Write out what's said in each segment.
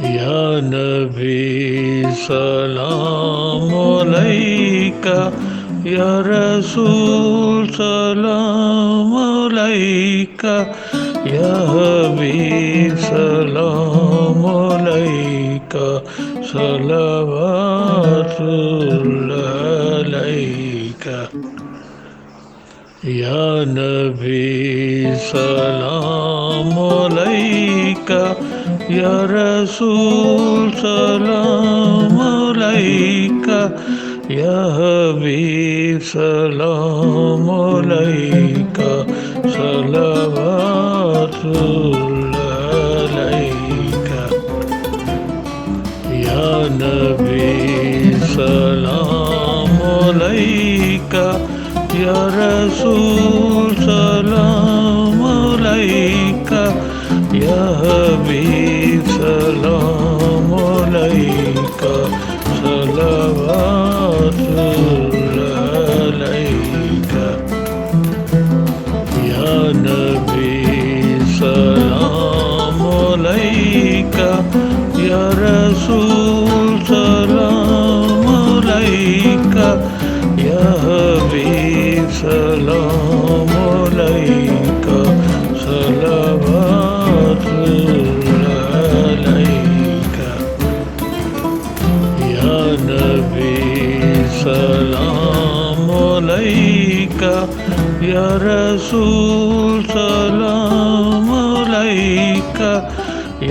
या नबी सलाम अलैका, या रसूल सलाम अलैका, या हबीब सलाम अलैका, सलवातुल्लाह अलैका। या नबी सलाम अलैका, या रसूल सलाम अलैका, या हबीब सलाम अलैका, सलवातुल्लाह अलैका। या नबी सलाम अलैका, या रसूल सलाम अलैका, या हबीब सलाम अलैका, सलवातुल्लाह अलैका। या नबी सलाम अलैका, या रसूल सलाम अलैका, या हबीब सलाम अलैका, सलवातुल्लाह अलैका। या नबी सलाम अलैका, या रसूल सलाम अलैका,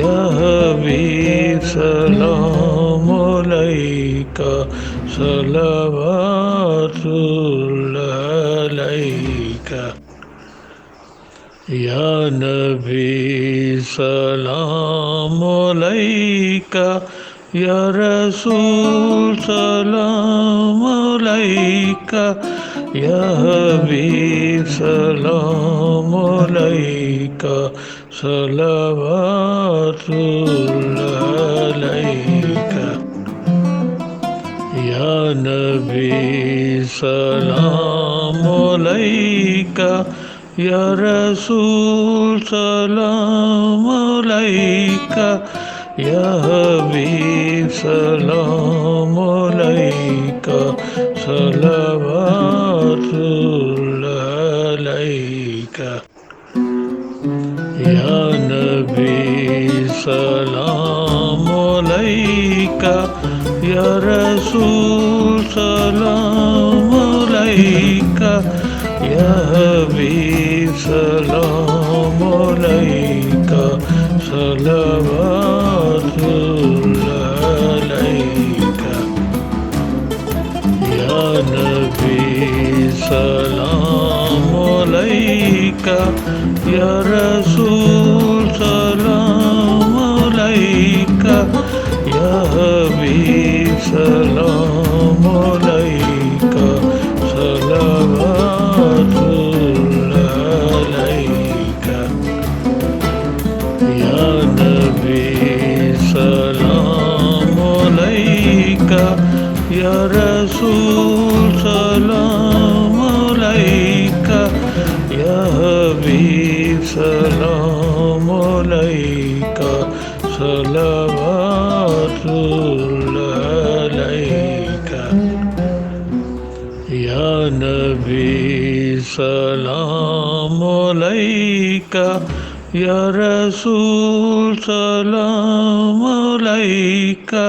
या हबीब सलाम अलैका, सलवातुल्लाह अलैका। या नबी सलाम अलैका, या रसूल सलाम अलैका, या हबीब सलाम अलैका, सलवातुल्लाह अलैका। या नबी सलाम अलैका, या रसूल सलाम अलैका, या हबीब सलाम अलैका, सलवातुल्लाह अलैका। या नबी सलाम अलैका, या रसूल सलाम अलैका, या हबीब सलाम अलैका, सलवातुल्लाह अलैका। या नबी सलाम अलैका, या रसूल सलाम अलैका, या हबीब सलाम अलैका, सलवातुल्लाह अलैका। या नबी सलाम अलैका, या रसूल सलाम अलैका, या हबीब सलाम अलैका, सलवातुल्लाह अलैका। या नबी सलाम अलैका, या रसूल सलाम अलैका,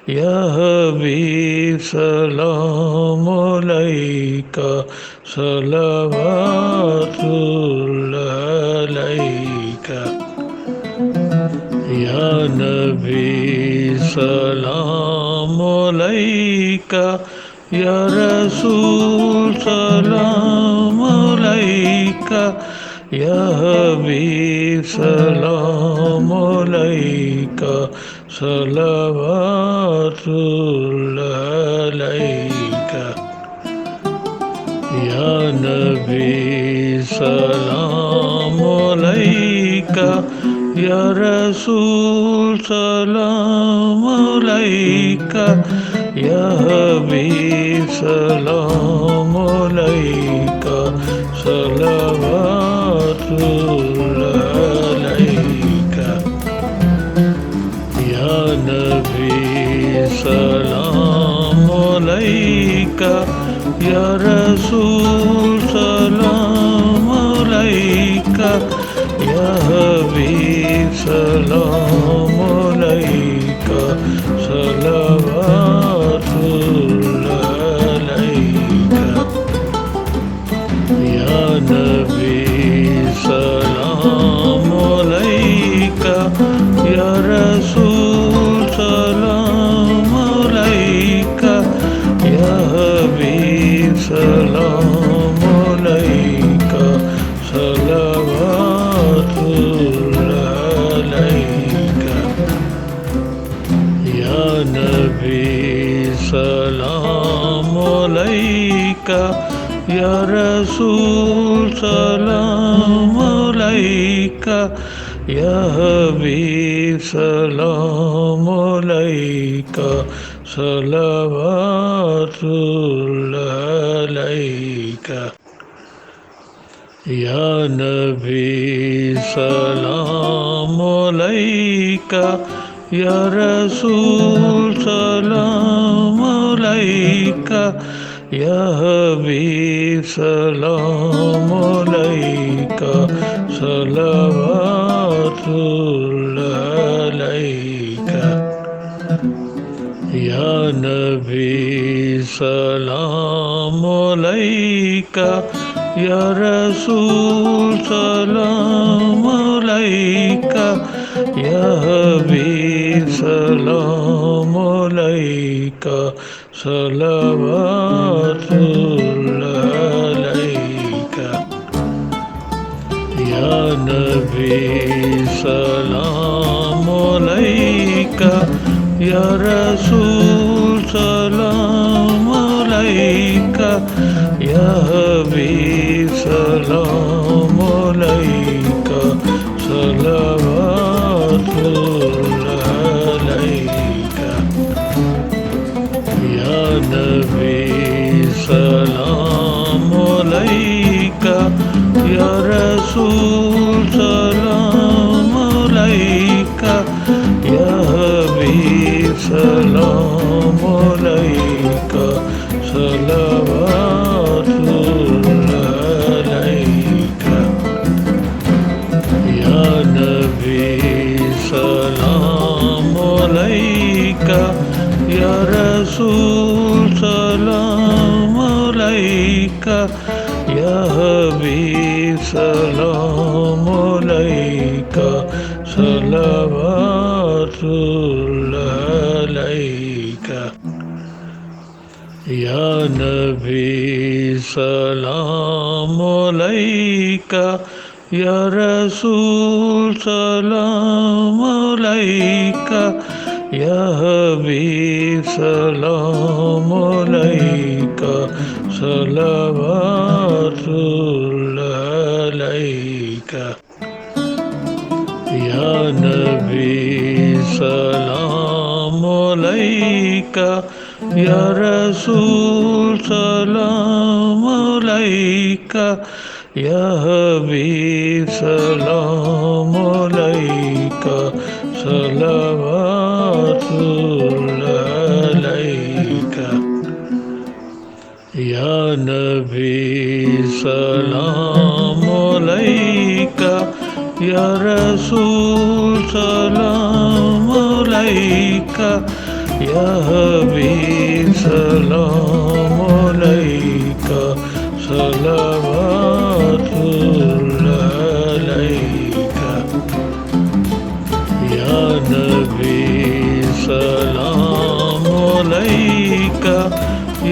या हबीब सलाम अलैका, सलवातुल्लाह अलैका। या नबी सलाम अलैका, या रसूल सलाम अलैका, या हबीब सलाम अलैका, सलवातुल्लाह अलैका। या नबी सलाम अलैका, या रसूल सलाम अलैका, या हबीब सलाम अलैका, सलवातुल्लाह अलैका। या सलाम अलैका या रसूल सलाम अलैका या हबीब सलाम अलैका सलवातुल्लाह अलैका या नबी सलाम अलैका या रसूल सलाम अलैका या हबीब सलाम अलैका सलवातुल्लाह अलैका या नबी सलाम अलैका या रसूल सलाम अलैका या हबीब सलाम अलैका सलवातुल्लाह अलैका या नबी सलाम अलैका या रसूल सलाम अलैका या हबीब सलाम अलैका सलवातुल्लाह अलैका या नबी सलाम अलैका या रसूल सलाम अलैका या हबीब सलाम अलैका सलवातुल्लाह अलैका या नबी सलाम अलैका या रसूल सलाम अलैका या हबीब सलाम अलैका सलवातुल्लाह अलैका या नबी सलाम अलैका या रसूल सलाम अलैका या हबीब सलाम अलैका सलवातुल्लाह अलैका या नबी सलाम अलैका या रसूल सलाम अलैका या हबीब सलाम अलैका सलवातुल्लाह अलैका या नबी सलाम अलैका या रसूल सलाम अलैका या हबीब सलाम अलैका सलवातुल्लाह अलैका या नबी सलाम अलैका या रसूल सलाम अलैका या हबीब सलाम अलैका सलवातुल्लाह अलैका या नबी सलाम अलैका या रसूल सलाम अलैका या हबीब सलाम अलैका सलवातुल्लाह अलैका या नबी सलाम अलैका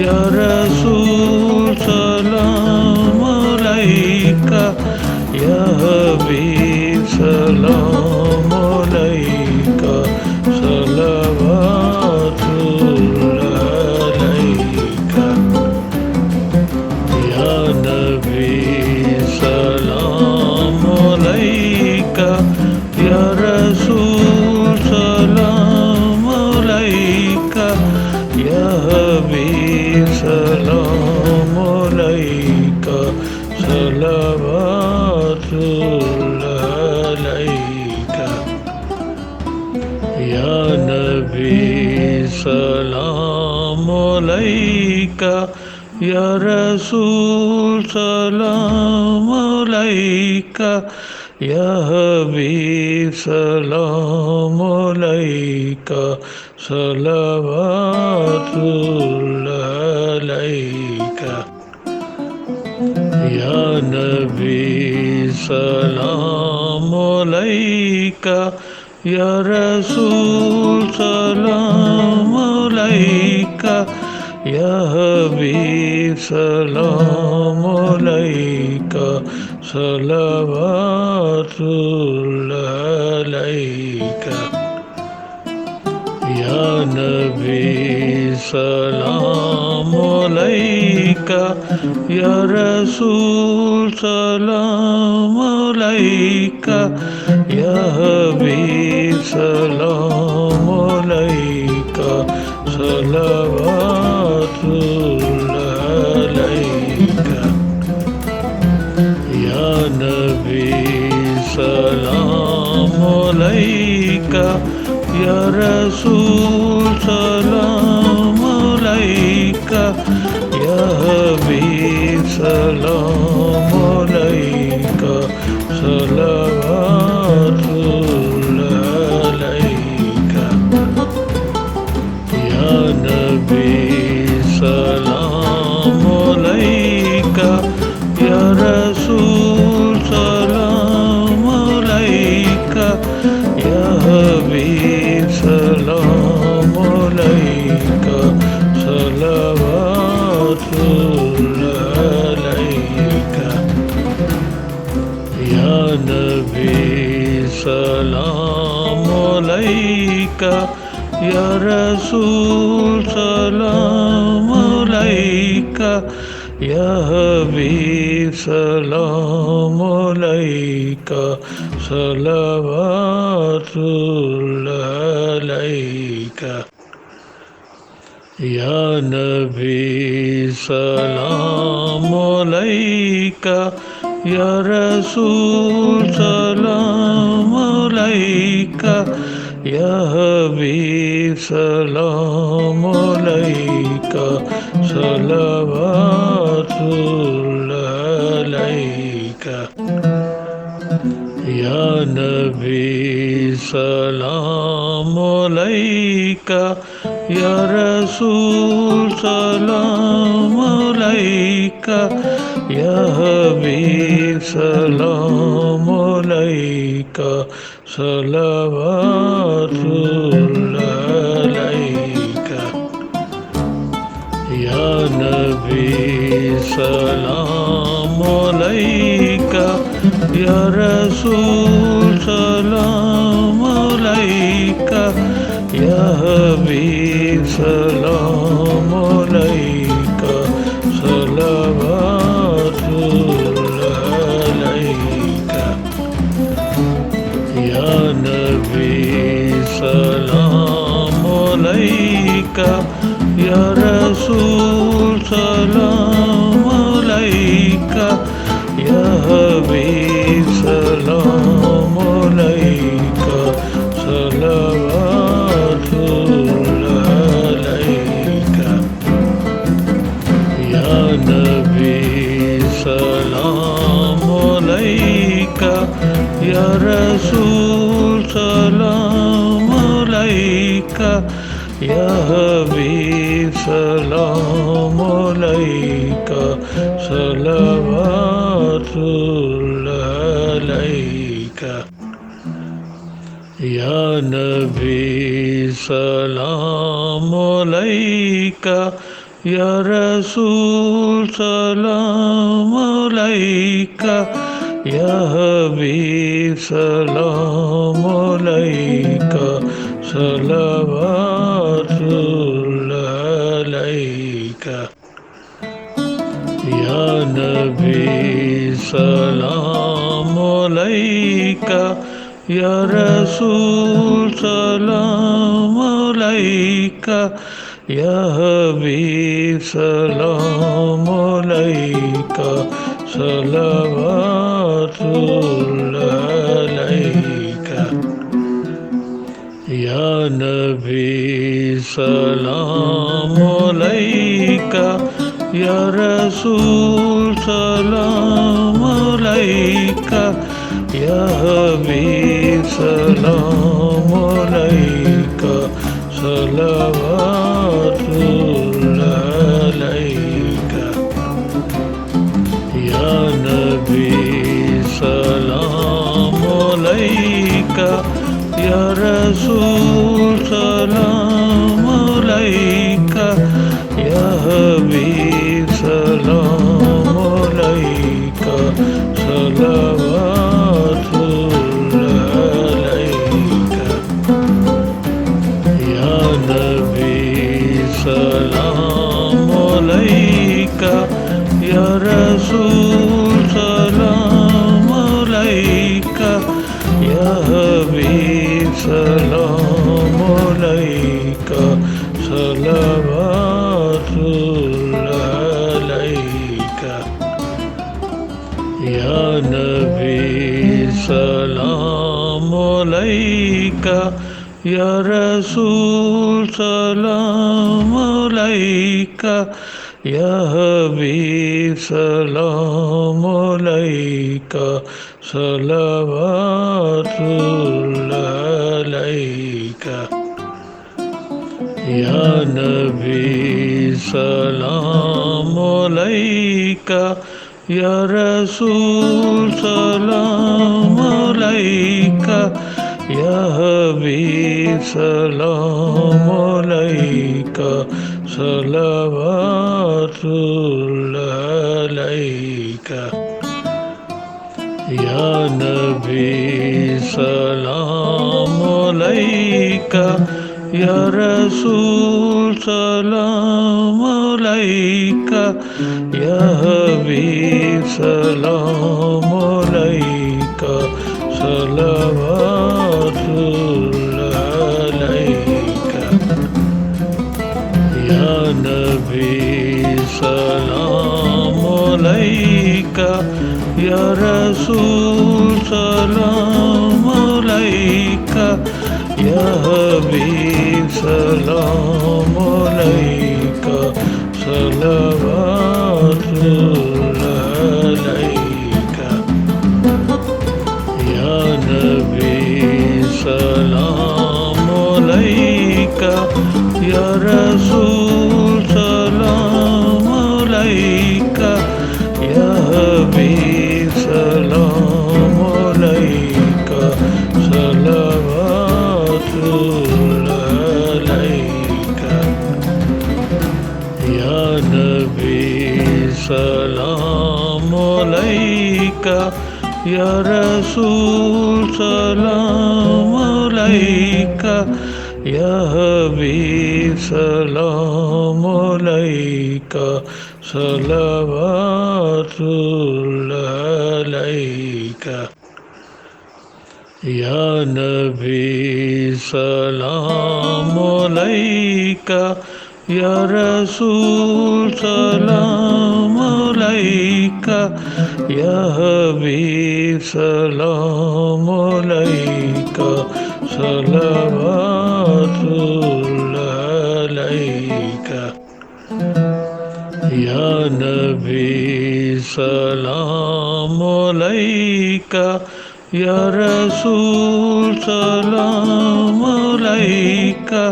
या रसूल सलाम अलैका या हबीब सलाम अलैका सलवातुल्लाह अलैका या नबी सलाम अलैका या रसूल सलाम अलैका या हबीब सलाम अलैका सलवातुल्लाह अलैका या नबी सलाम अलैका या रसूल सलाम अलैका या हबीब सलाम अलैका सलवातुल्लाह अलैका या नबी सलाम अलैका या रसूल सलाम अलैका या हबीब सलाम अलैका सलवातुल्लाह अलैका या नबी सलाम अलैका या रसूल सलाम अलैका या हबीब सलाम अलैका सलवातुल्लाह अलैका या नबी सलाम अलैका या रसूल सलाम अलैका या हबीब सलाम अलैका सलवातुल्लाह अलैका या नबी सलाम अलैका या रसूल सलाम अलैका या हबीब सलाम अलैका सलवातुल्लाह अलैका या नबी सलाम अलैका या रसूल सलाम अलैका या हबीब सलाम अलैका सलवातुल्लाह अलैका या नबी सलाम अलैका या रसूल सलाम अलैका या हबीब सलाम अलैका सलवातुल्लाह अलैका या नबी सलाम अलैका या रसूल सलाम अलैका या हबीब सलाम अलैका सलवातुल्लाह अलैका या नबी सलाम अलैका या रसूल सलाम अलैका या हबीब सलाम अलैका सलवातुल्लाह अलैका या नबी सलाम अलैका या रसूल सलाम अलैका या हबीब सलाम अलैका सलवातुल्लाह अलैका या नबी सलाम अलैका या रसूल सलाम अलैका या हबीब सलाम अलैका सलवातुल्लाह अलैका या नबी सलाम अलैका या रसूल सलाम अलैका या हबीब सलाम अलैका सलवातुल्लाह अलैका या नबी सलाम अलैका या रसूल सलाम अलैका या हबीब सलाम अलैका सलवातुल्लाह अलैका या नबी सलाम अलैका, या रसूल सलाम अलैका, या हबीब सलाम अलैका, सलावतुल्लाह अलैका। या नबी सलाम अलैका, या रसूल सलाम अलैका, या हबीब सलाम अलैका, सलावतुल्लाह अलैका। या नबी सलाम अलैका, या रसूल सलाम अलैका, या हबीब सलाम अलैका, सलावतुल्लाह अलैका। या नबी सलाम अलैका, या रसूल सलाम अलैका, या हबीब सलाम अलैका, सलावतुल्लाह अलैका। या नबी सलाम अलैका, या रसूल सलाम अलैका, या हबीब सलाम अलैका, सलावतुल्लाह अलैका। या नबी सलाम अलैका, या रसूल सलाम अलैका, या हबीब सलाम अलैका, सलावतुल्लाह अलैका। या नबी सलाम अलैका, या रसूल सलाम अलैका, या हबीब सलाम अलैका, सलावतुल्लाह अलैका। या नबी सलाम अलैका, या रसूल सलाम अलैका, या हबीब सलाम अलैका, सलावतुल्लाह अलैका। या नबी सलाम अलैका, या रसूल सलाम अलैका, या हबीब सलाम अलैका, सलावतुल्लाह अलैका। या नबी सलाम अलैका, या रसूल सलाम अलैका, या हबीब सलाम अलैका, सलावतुल्लाह अलैका। या नबी सलाम अलैका, या रसूल सलाम अलैका,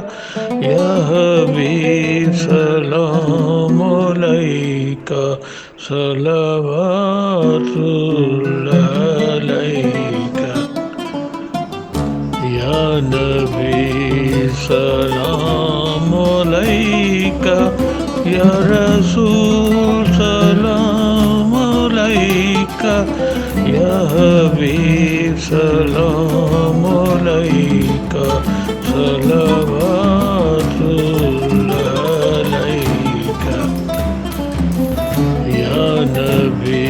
या हबीब सलाम अलैका, सलावतुल्लाह अलैका। या नबी सलाम अलैका, या रसूल सलाम अलैका, या हबीब सलाम अलैका, सलावतुल्लाह अलैका। या नबी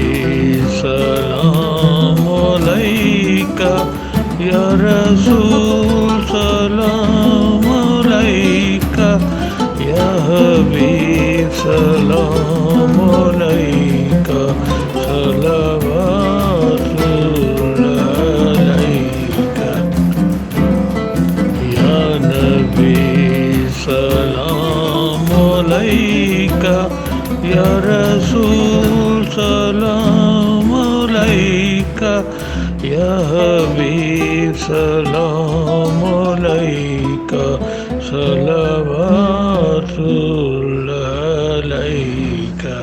सलाम अलैका, या रसूल सलाम अलैका, या हबीब सलाम अलैका, सलावतुल्लाह अलैका। या या रसूल सलाम अलैका या हबीब सलाम अलैका सलवातुल्लाह अलैका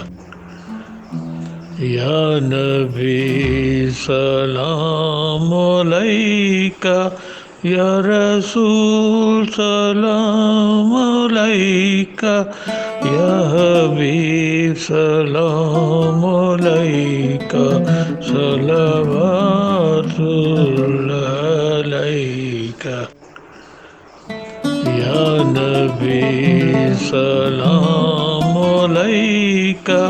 या नबी सलाम अलैका या रसूल सलाम अलैका या हबीब सलाम अलैका सलवातुल्लाह अलैका या नबी सलाम अलैका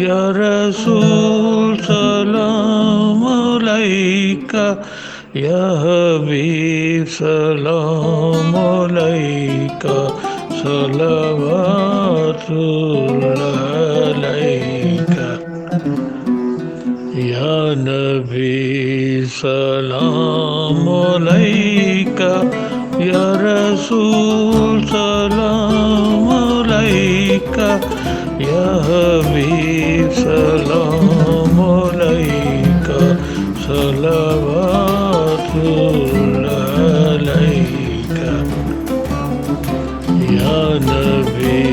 या रसूल सलाम अलैका या हबीब सलाम अलैका सलवातुल्लाह अलैका या नबी सलाम अलैका या रसूल सलाम अलैका या हबीब सलाम अलैका सलवातुल्लाह अलैका या नबी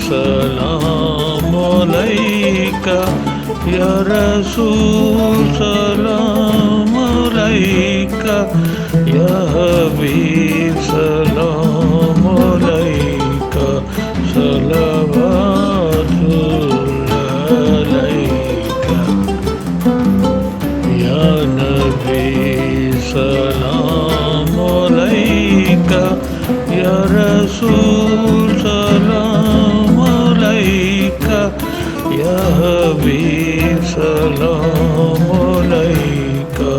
सलाम अलैका या रसूल सलाम अलैका या हबीब सलाम अलैका सलवातुल्लाह अलैका या नबी सलाम अलैका या रसूल सलाम अलैका या हबीब सलाम अलैका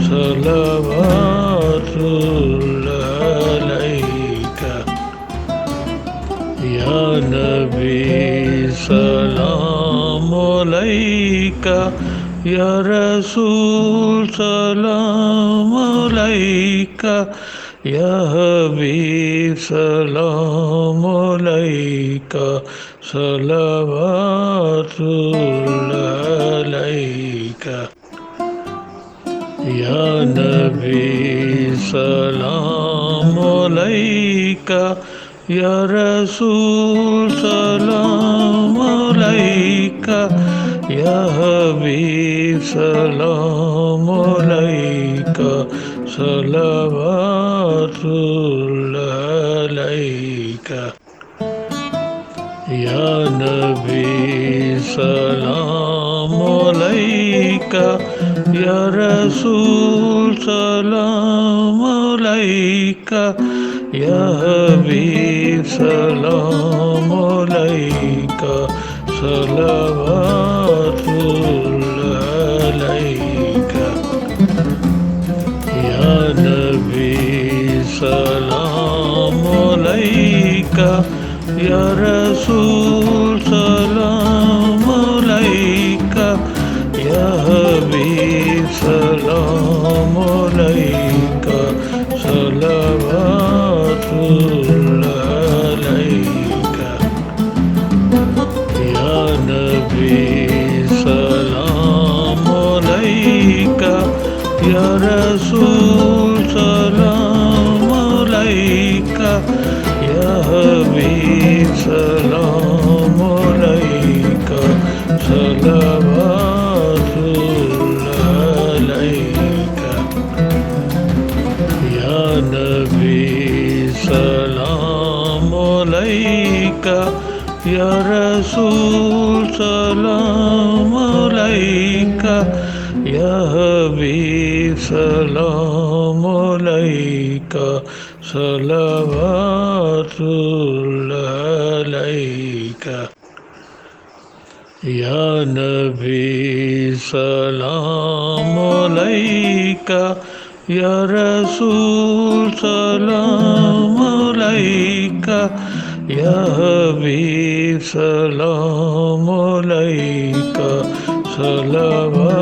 सलवातुल्लाह अलैका या नबी सलाम अलैका या रसूल सलाम अलैका या हबीब सलाम अलैका सलवातुल्लाह अलैका या नबी सलाम अलैका या रसूल सलाम अलैका या हबीब सलाम अलैका सलवातुल्लाह अलैका या नबी सलाम अलैका या रसूल सलाम अलैका या हबीब सलाम अलैका सलवातुल्लाह अलैका या नबी सलाम अलैका या रसूल सलाम अलैका या हबीब सलाम अलैका सलवातुल्लाह अलैका या नबी सलाम अलैका या रसूल सलाम अलैका या हबीब सलाम अलैका सलवातुल्लाह अलैका या नबी सलाम अलैका या रसूल सलाम अलैका या हबीब सलाम अलैका सलवातुल्लाह अलैका या नबी सलाम अलैका या रसूल सलाम अलैका या हबीब सलाम अलैका सलवातुल्लाह